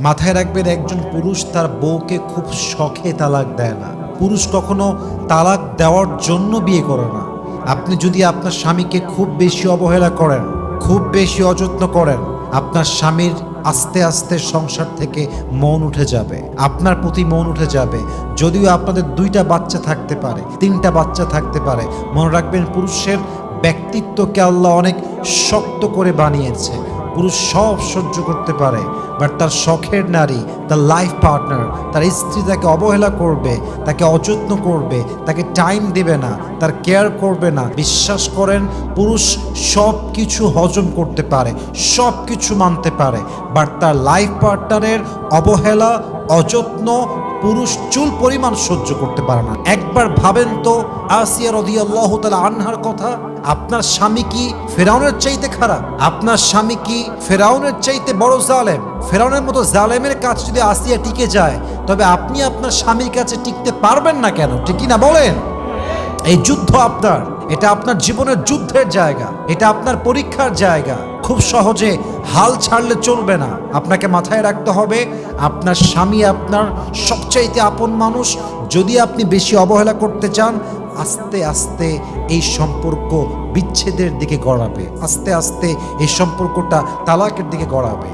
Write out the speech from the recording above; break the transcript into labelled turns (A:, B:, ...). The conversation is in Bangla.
A: মাথায় রাখবেন, একজন পুরুষ তার বউকে খুব শখে তালাক দেয় না। পুরুষ কখনো তালাক দেওয়ার জন্য বিয়ে করে না। আপনি যদি আপনার স্বামীকে খুব বেশি অবহেলা করেন, খুব বেশি অযত্ন করেন, আপনার স্বামীর আস্তে আস্তে সংসার থেকে মন উঠে যাবে, আপনার প্রতি মন উঠে যাবে। যদিও আপনাদের 2টা বাচ্চা থাকতে পারে, 3টা বাচ্চা থাকতে পারে, মনে রাখবেন পুরুষের ব্যক্তিত্বকে আল্লাহ অনেক শক্ত করে বানিয়েছে। পুরুষ সব সহ্য করতে পারে, বাট তার শখের নারী, তার লাইফ পার্টনার, তার স্ত্রী তাকে অবহেলা করবে, তাকে অযত্ন করবে, তাকে টাইম দেবে না, তার কেয়ার করবে না। বিশ্বাস করেন, পুরুষ সব কিছু হজম করতে পারে, সব কিছু মানতে পারে, বাট তার লাইফ পার্টনারের অবহেলা, অযত্ন পুরুষ চুল পরিমাণ সহ্য করতে পারে না। একবার ভাবেন তো আসিয়া রাদিয়াল্লাহু তাআলা আনহার কথা। আপনার স্বামী কি ফেরাউনের চাইতে খারাপ? আপনার স্বামী কি ফেরাউনের চাইতে বড় জালেম? ফেরাউনের মতো জালেমের কাছে যদি আসিয়া টিকে যায়, তবে আপনি আপনার স্বামীর কাছে টিকতে পারবেন না কেন? ঠিক কি না বলেন? এই যুদ্ধ আপনার, এটা আপনার জীবনের যুদ্ধের জায়গা, এটা আপনার পরীক্ষার জায়গা। খুব সহজে হাল ছাড়লে চলবে না। আপনাকে মাথায় রাখতে হবে, আপনার স্বামী আপনার সবচাইতে আপন মানুষ। যদি আপনি বেশি অবহেলা করতে চান, আস্তে আস্তে এই সম্পর্ক বিচ্ছেদের দিকে গড়াবে, আস্তে আস্তে এই সম্পর্কটা তালাকের দিকে গড়াবে।